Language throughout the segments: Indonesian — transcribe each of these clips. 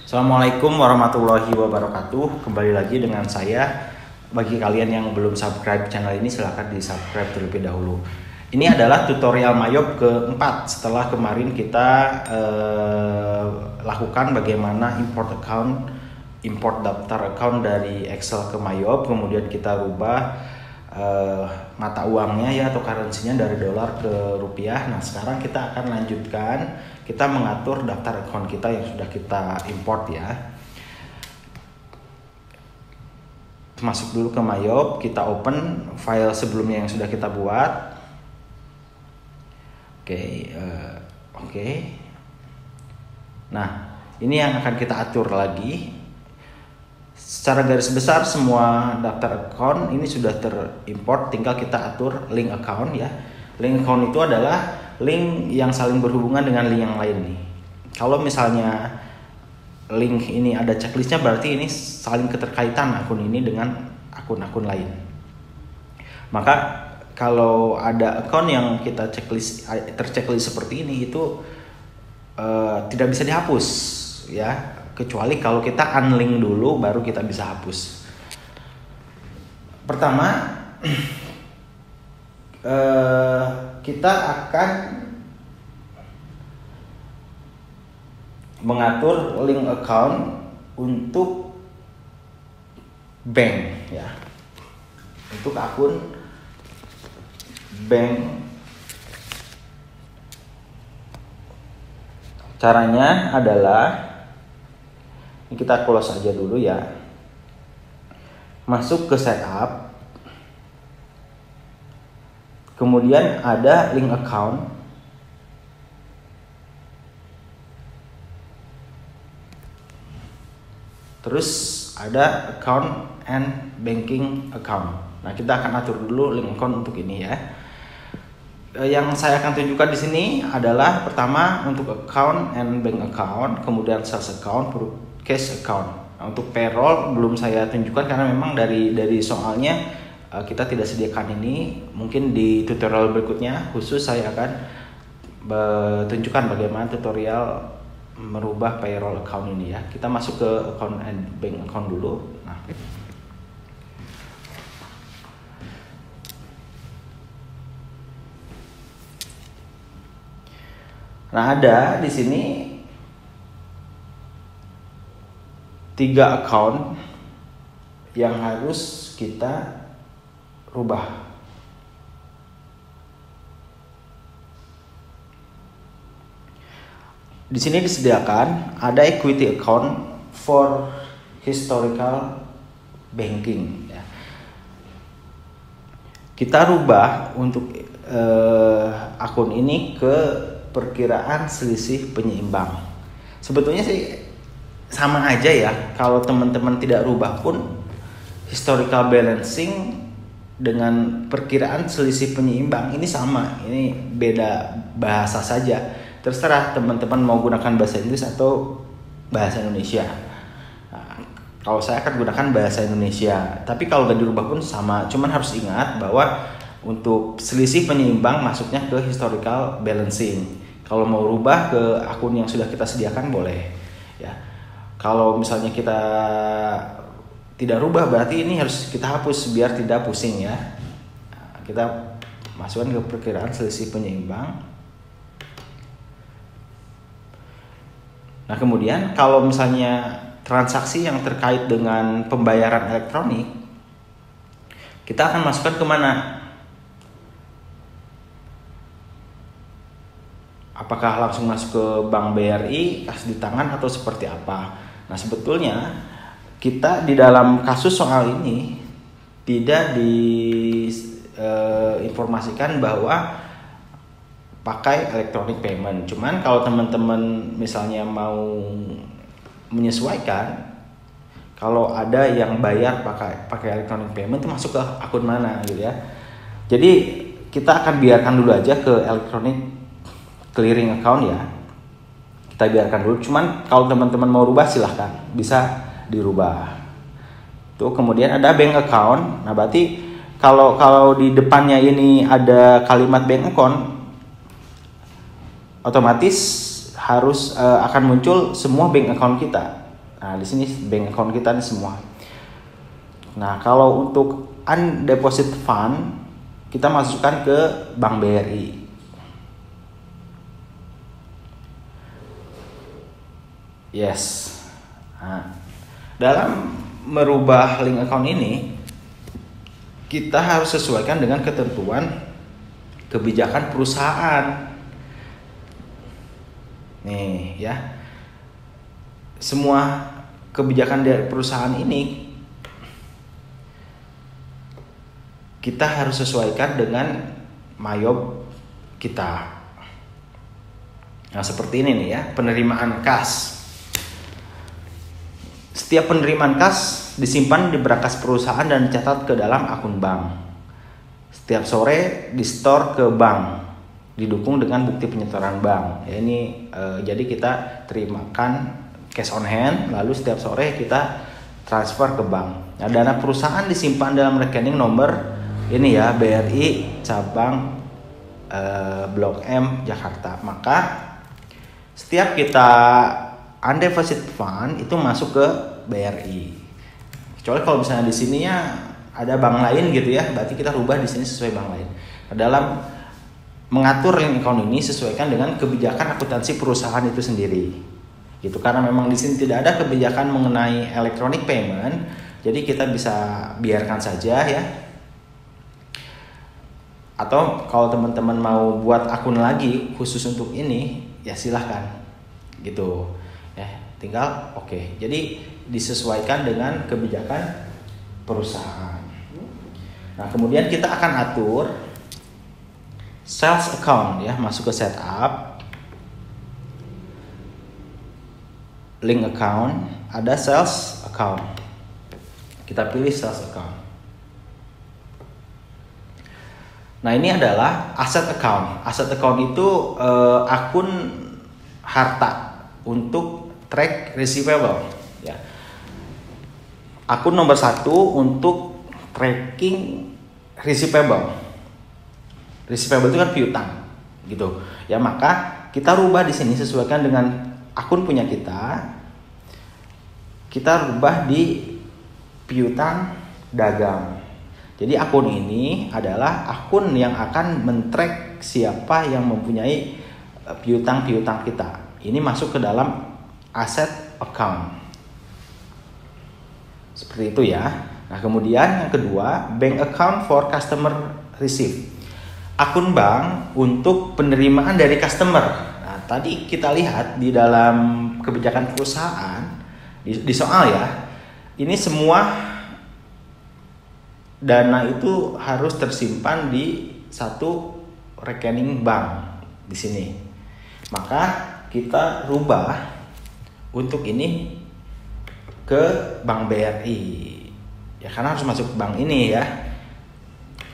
Assalamualaikum warahmatullahi wabarakatuh. Kembali lagi dengan saya. Bagi kalian yang belum subscribe channel ini, silahkan di subscribe terlebih dahulu. Ini adalah tutorial Mayop keempat setelah kemarin kita lakukan bagaimana import daftar account dari Excel ke Mayop, kemudian kita rubah mata uangnya ya atau currency-nya dari dolar ke rupiah. Nah, sekarang kita akan lanjutkan, kita mengatur daftar account kita yang sudah kita import ya. Masuk dulu ke Mayop, kita open file sebelumnya yang sudah kita buat. Oke. Nah, ini yang akan kita atur lagi. Secara garis besar semua daftar account ini sudah terimport, tinggal kita atur link account ya. Link account itu adalah link yang saling berhubungan dengan link yang lain nih. Kalau misalnya link ini ada checklistnya, berarti ini saling keterkaitan akun ini dengan akun-akun lain. Maka kalau ada account yang kita terchecklist seperti ini, itu tidak bisa dihapus ya, kecuali kalau kita unlink dulu baru kita bisa hapus. Pertama, kita akan mengatur link account untuk bank ya, untuk akun bank. Caranya adalah ini, kita close aja dulu ya, masuk ke setup, kemudian ada link account, terus ada account and banking account. Nah, kita akan atur dulu link account untuk ini ya. Yang saya akan tunjukkan di sini adalah pertama untuk account and bank account, kemudian sales account, cash account. Nah, untuk payroll belum saya tunjukkan karena memang dari soalnya kita tidak sediakan ini. Mungkin di tutorial berikutnya khusus saya akan tunjukkan bagaimana tutorial merubah payroll account ini ya. Kita masuk ke account and bank account dulu. Nah, ada di sini 3 account yang harus kita rubah. Di sini disediakan ada equity account for historical banking ya. Kita rubah untuk akun ini ke perkiraan selisih penyeimbang. Sebetulnya sih sama aja ya, kalau teman-teman tidak rubah pun historical balancing dengan perkiraan selisih penyeimbang ini sama, ini beda bahasa saja. Terserah teman-teman mau gunakan bahasa Inggris atau bahasa Indonesia. Nah, kalau saya akan gunakan bahasa Indonesia, tapi kalau gak dirubah pun sama. Cuman harus ingat bahwa untuk selisih penyeimbang masuknya ke historical balancing. Kalau mau rubah ke akun yang sudah kita sediakan boleh ya. Kalau misalnya kita tidak rubah, berarti ini harus kita hapus biar tidak pusing ya. Nah, kita masukkan ke perkiraan selisih penyeimbang. Nah, kemudian kalau misalnya transaksi yang terkait dengan pembayaran elektronik, kita akan masukkan kemana? Apakah langsung masuk ke Bank BRI, kas di tangan, atau seperti apa? Nah, sebetulnya kita di dalam kasus soal ini tidak diinformasikan bahwa pakai electronic payment. Cuman kalau teman-teman misalnya mau menyesuaikan, kalau ada yang bayar pakai electronic payment itu masuk ke akun mana gitu ya. Jadi kita akan biarkan dulu aja ke electronic clearing account ya, kita biarkan dulu. Cuman kalau teman-teman mau rubah silahkan, bisa dirubah. Tuh, kemudian ada bank account. Nah, berarti kalau di depannya ini ada kalimat bank account, otomatis harus akan muncul semua bank account kita. Nah, di sini bank account kita nih semua. Nah, kalau untuk undeposit fund kita masukkan ke Bank BRI. Yes. Nah, dalam merubah link account ini kita harus sesuaikan dengan ketentuan kebijakan perusahaan. Nih ya. Semua kebijakan dari perusahaan ini kita harus sesuaikan dengan MYOB kita. Nah, seperti ini nih ya, penerimaan kas. Setiap penerimaan kas disimpan di berkas perusahaan dan dicatat ke dalam akun bank. Setiap sore di-store ke bank, didukung dengan bukti penyetoran bank. Ya, ini jadi kita terimakan cash on hand, lalu setiap sore kita transfer ke bank. Nah, dana perusahaan disimpan dalam rekening nomor ini ya, BRI cabang Blok M Jakarta. Maka setiap kita undeposit fund itu masuk ke BRI. Kecuali kalau misalnya di sininya ada bank lain gitu ya, berarti kita rubah di sini sesuai bank lain. Nah, dalam mengatur link account ini sesuaikan dengan kebijakan akuntansi perusahaan itu sendiri. Gitu, karena memang di sini tidak ada kebijakan mengenai electronic payment, jadi kita bisa biarkan saja ya. Atau kalau teman-teman mau buat akun lagi khusus untuk ini, ya silahkan gitu ya, tinggal oke. Jadi disesuaikan dengan kebijakan perusahaan. Nah, kemudian kita akan atur sales account ya, masuk ke setup, link account, ada sales account. Kita pilih sales account. Nah, ini adalah asset account. Asset account itu akun harta untuk track receivable ya. Akun nomor 1 untuk tracking receivable. Receivable itu kan piutang gitu. Ya, maka kita rubah di sini sesuaikan dengan akun punya kita. Kita rubah di piutang dagang. Jadi akun ini adalah akun yang akan men-track siapa yang mempunyai piutang-piutang kita. Ini masuk ke dalam asset account. Seperti itu ya. Nah, kemudian yang kedua, bank account for customer receive. Akun bank untuk penerimaan dari customer. Nah, tadi kita lihat di dalam kebijakan perusahaan di soal ya. Ini semua dana itu harus tersimpan di satu rekening bank di sini. Maka kita rubah untuk ini ke Bank BRI. Ya, karena harus masuk bank ini ya.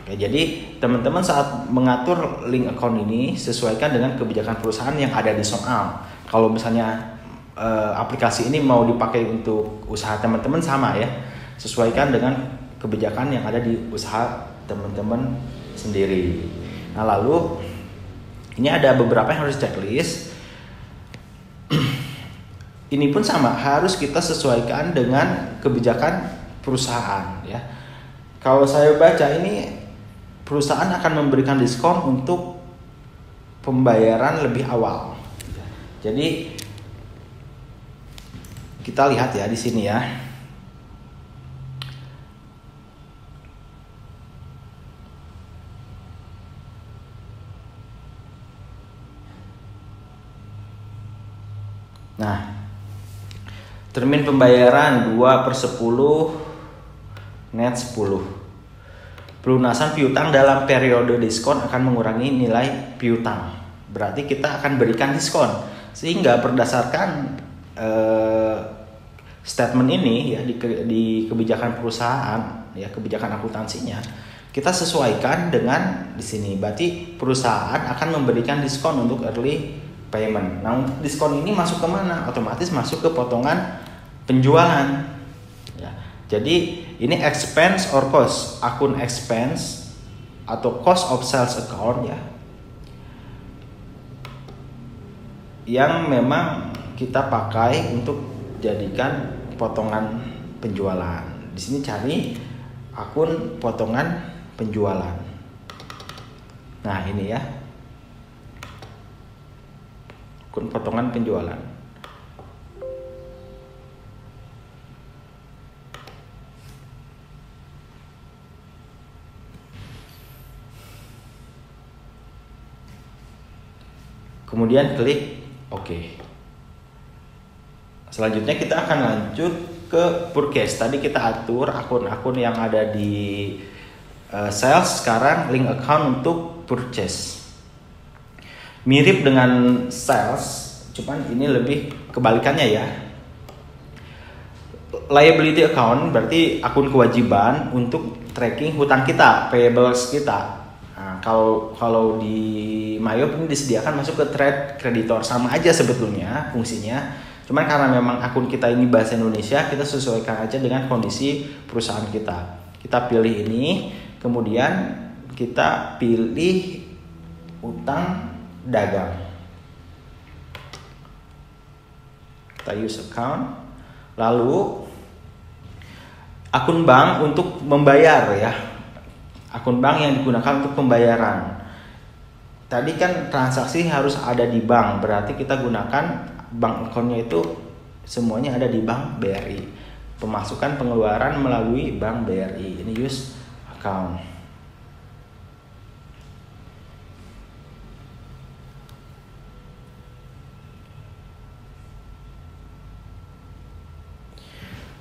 Oke, jadi teman-teman saat mengatur link account ini sesuaikan dengan kebijakan perusahaan yang ada di soal. Kalau misalnya aplikasi ini mau dipakai untuk usaha teman-teman sama ya. Sesuaikan dengan kebijakan yang ada di usaha teman-teman sendiri. Nah, lalu ini ada beberapa yang harus checklist. Ini pun sama, harus kita sesuaikan dengan kebijakan perusahaan ya. Kalau saya baca ini perusahaan akan memberikan diskon untuk pembayaran lebih awal. Jadi kita lihat ya di sini ya. Nah, termin pembayaran 2/10 net 10. Pelunasan piutang dalam periode diskon akan mengurangi nilai piutang. Berarti kita akan berikan diskon. Sehingga berdasarkan statement ini ya di kebijakan perusahaan ya, kebijakan akuntansinya, kita sesuaikan dengan di sini. Berarti perusahaan akan memberikan diskon untuk early payment. Nah, diskon ini masuk ke mana? Otomatis masuk ke potongan penjualan. Ya. Jadi ini expense or cost, akun expense atau cost of sales account ya, yang memang kita pakai untuk jadikan potongan penjualan. Di sini cari akun potongan penjualan. Nah, ini ya. Akun potongan penjualan. Kemudian klik OK. Selanjutnya kita akan lanjut ke purchase. Tadi kita atur akun-akun yang ada di sales, sekarang link account untuk purchase. Mirip dengan sales, cuman ini lebih kebalikannya ya. Liability account berarti akun kewajiban untuk tracking hutang kita, payables kita. Nah, kalau di Mayop ini disediakan masuk ke trade creditor, sama aja sebetulnya fungsinya. Cuman karena memang akun kita ini bahasa Indonesia, kita sesuaikan aja dengan kondisi perusahaan kita. Kita pilih ini, kemudian kita pilih utang dagang. Kita use account. Lalu akun bank untuk membayar ya. Akun bank yang digunakan untuk pembayaran. Tadi kan transaksi harus ada di bank, berarti kita gunakan bank akunnya itu semuanya ada di bank BRI. Pemasukan pengeluaran melalui bank BRI. Ini use account.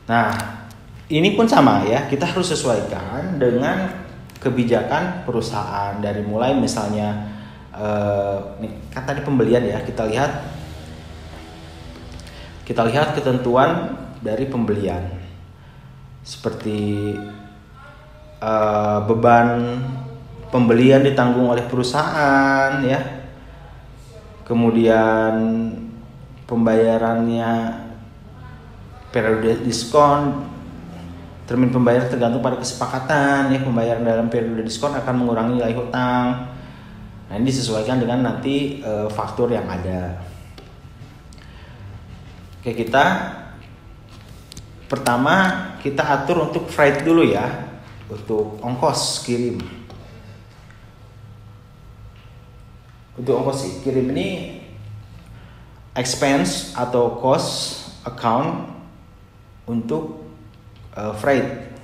Nah, ini pun sama ya, kita harus sesuaikan dengan kebijakan perusahaan. Dari mulai misalnya kan tadi pembelian ya, kita lihat ketentuan dari pembelian seperti beban pembelian ditanggung oleh perusahaan ya, kemudian pembayarannya periode diskon, termin pembayaran tergantung pada kesepakatan ya, pembayaran dalam periode diskon akan mengurangi nilai hutang. Nah, ini disesuaikan dengan nanti faktur yang ada. Oke, pertama kita atur untuk freight dulu ya, untuk ongkos kirim. Untuk ongkos kirim ini expense atau cost account untuk freight.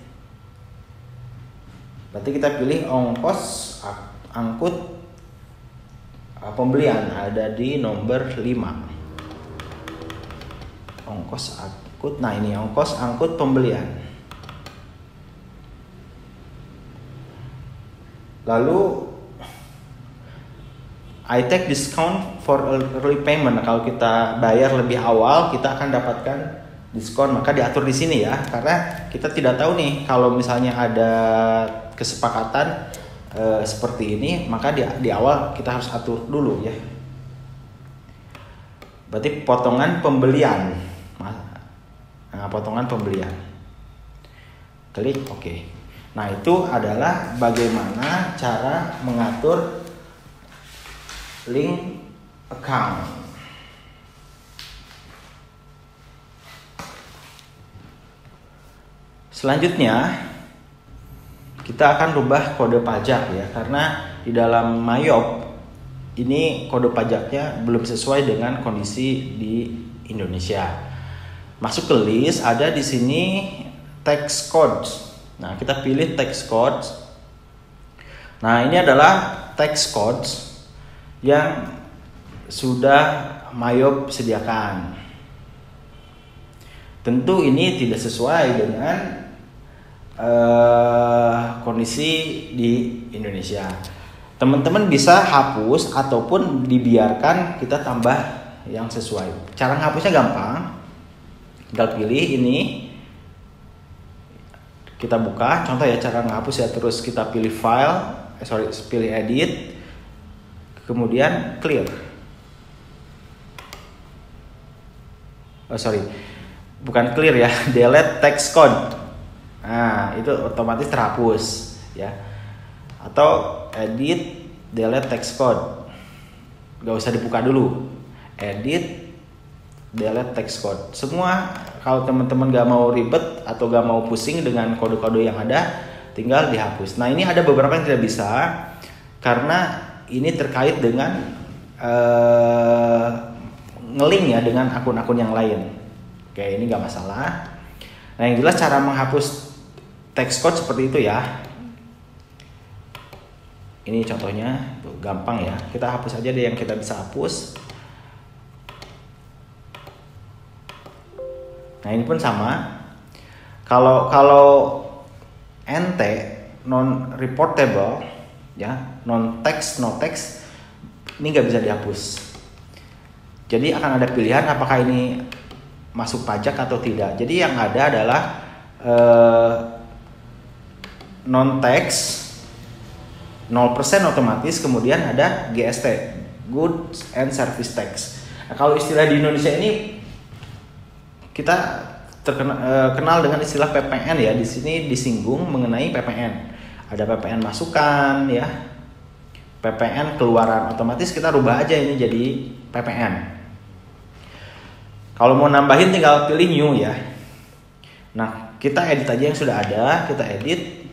Berarti kita pilih ongkos angkut pembelian, ada di nomor 5. Ongkos angkut. Nah, ini ongkos angkut pembelian. Lalu I take discount for early payment. Kalau kita bayar lebih awal, kita akan dapatkan diskon, maka diatur di sini ya, karena kita tidak tahu nih kalau misalnya ada kesepakatan seperti ini, maka di awal kita harus atur dulu ya. Berarti potongan pembelian. Nah, potongan pembelian. Klik OK. Nah, itu adalah bagaimana cara mengatur link account. Selanjutnya kita akan rubah kode pajak ya, karena di dalam Mayop ini kode pajaknya belum sesuai dengan kondisi di Indonesia. Masuk ke list, ada di sini tax code. Nah, kita pilih tax code. Nah, ini adalah tax code yang sudah Mayop sediakan. Tentu ini tidak sesuai dengan kondisi di Indonesia. Teman-teman bisa hapus ataupun dibiarkan, kita tambah yang sesuai. Cara menghapusnya gampang, tinggal pilih ini, kita buka. Contoh ya cara menghapus ya, terus kita pilih file, pilih edit, kemudian clear. Bukan clear ya, delete text code. Nah, itu otomatis terhapus ya. Atau edit, delete text code. Gak usah dibuka dulu. Edit, delete text code. Semua kalau teman-teman gak mau ribet atau gak mau pusing dengan kode-kode yang ada, tinggal dihapus. Nah, ini ada beberapa yang tidak bisa karena ini terkait dengan nge-link ya dengan akun-akun yang lain. Oke, ini gak masalah. Nah, yang jelas cara menghapus text code seperti itu ya. Ini contohnya, tuh, gampang ya. Kita hapus aja deh yang kita bisa hapus. Nah, ini pun sama. Kalau NT non reportable ya, non text, no text, ini nggak bisa dihapus. Jadi akan ada pilihan apakah ini masuk pajak atau tidak. Jadi yang ada adalah non text 0% otomatis, kemudian ada GST, Goods and Service Tax. Nah, kalau istilah di Indonesia ini kita kenal dengan istilah PPN ya. Di sini disinggung mengenai PPN. Ada PPN masukan ya, PPN keluaran. Otomatis kita rubah aja ini jadi PPN. Kalau mau nambahin tinggal pilih new ya. Nah, kita edit aja yang sudah ada, kita edit.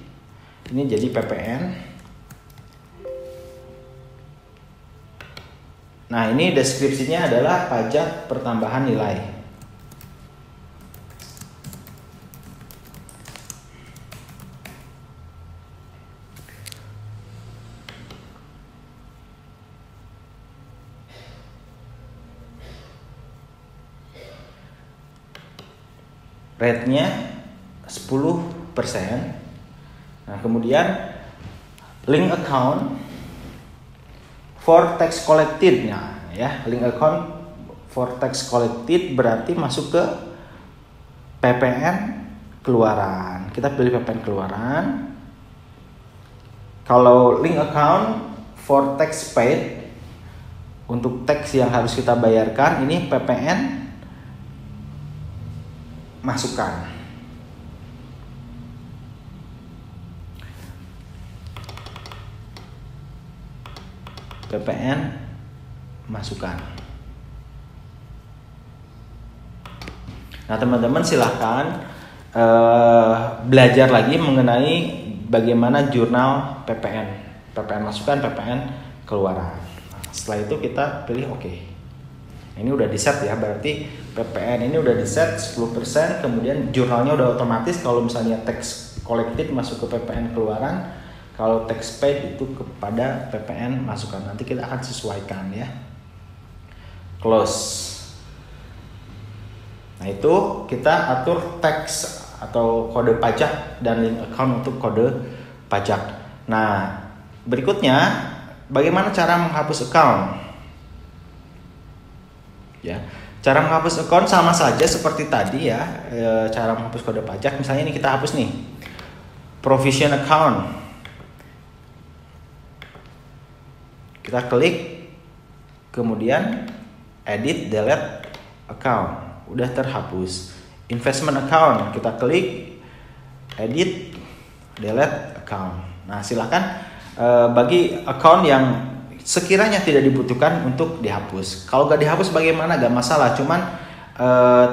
Ini jadi PPN. Nah, ini deskripsinya adalah pajak pertambahan nilai. Rate-nya 10%. Nah, kemudian link account for tax collected. Nah, ya, link account for tax collected berarti masuk ke PPN keluaran. Kita pilih PPN keluaran. Kalau link account for tax paid, untuk tax yang harus kita bayarkan, ini PPN masukan. PPN masukan. Nah, teman-teman silahkan belajar lagi mengenai bagaimana jurnal PPN, PPN masukan, PPN keluaran. Nah, setelah itu kita pilih oke. Ini udah di set ya, berarti PPN ini udah di set 10%, kemudian jurnalnya udah otomatis. Kalau misalnya tax collected masuk ke PPN keluaran, kalau tax paid itu kepada PPN masukan. Nanti kita akan sesuaikan ya. Close. Nah, itu kita atur tax atau kode pajak dan link account untuk kode pajak. Nah, berikutnya bagaimana cara menghapus account? Ya, cara menghapus account sama saja seperti tadi ya. Cara menghapus kode pajak, misalnya ini kita hapus nih, provision account. Kita klik, kemudian edit delete account, udah terhapus. Investment account, kita klik, edit delete account. Nah, silakan bagi account yang sekiranya tidak dibutuhkan untuk dihapus. Kalau gak dihapus bagaimana? Gak masalah, cuman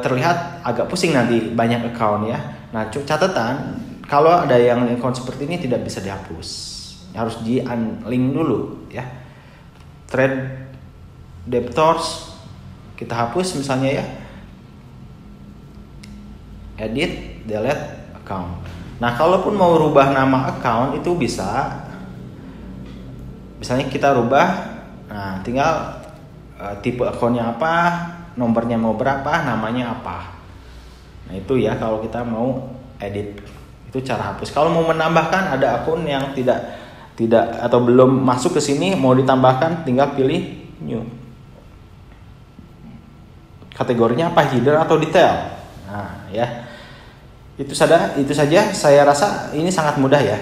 terlihat agak pusing nanti banyak account ya. Nah, catatan kalau ada yang account seperti ini tidak bisa dihapus, harus di unlink dulu ya. Trade debtors kita hapus misalnya ya, edit delete account. Nah, kalaupun mau rubah nama account itu bisa. Misalnya kita rubah, nah tinggal tipe akunnya apa, nomornya mau berapa, namanya apa. Nah, itu ya kalau kita mau edit, itu cara hapus. Kalau mau menambahkan ada akun yang tidak atau belum masuk ke sini, mau ditambahkan tinggal pilih new. Kategorinya apa, hidden atau detail. Nah, ya. Itu saja saya rasa ini sangat mudah ya.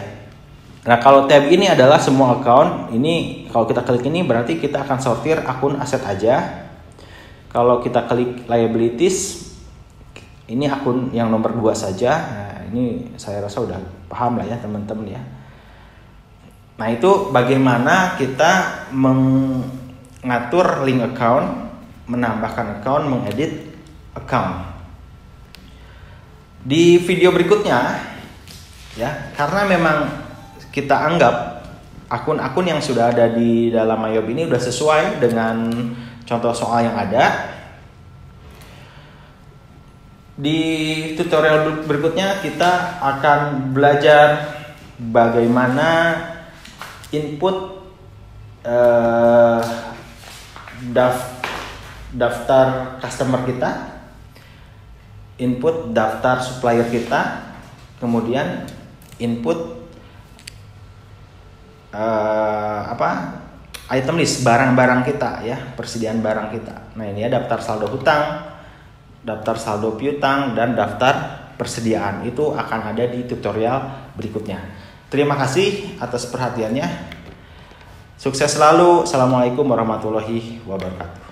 Nah, kalau tab ini adalah semua account. Ini kalau kita klik ini berarti kita akan sortir akun aset aja. Kalau kita klik liabilities, ini akun yang nomor 2 saja. Nah, ini saya rasa udah paham lah ya teman-teman ya. Nah, itu bagaimana kita mengatur link account, menambahkan account, mengedit account. Di video berikutnya ya, karena memang kita anggap akun-akun yang sudah ada di dalam MyYob ini udah sesuai dengan contoh soal yang ada. Di tutorial berikutnya kita akan belajar bagaimana input daftar customer kita, input daftar supplier kita, kemudian input item list barang-barang kita ya, persediaan barang kita. Nah ini ya, daftar saldo hutang, daftar saldo piutang, dan daftar persediaan. Itu akan ada di tutorial berikutnya. Terima kasih atas perhatiannya. Sukses selalu. Assalamualaikum warahmatullahi wabarakatuh.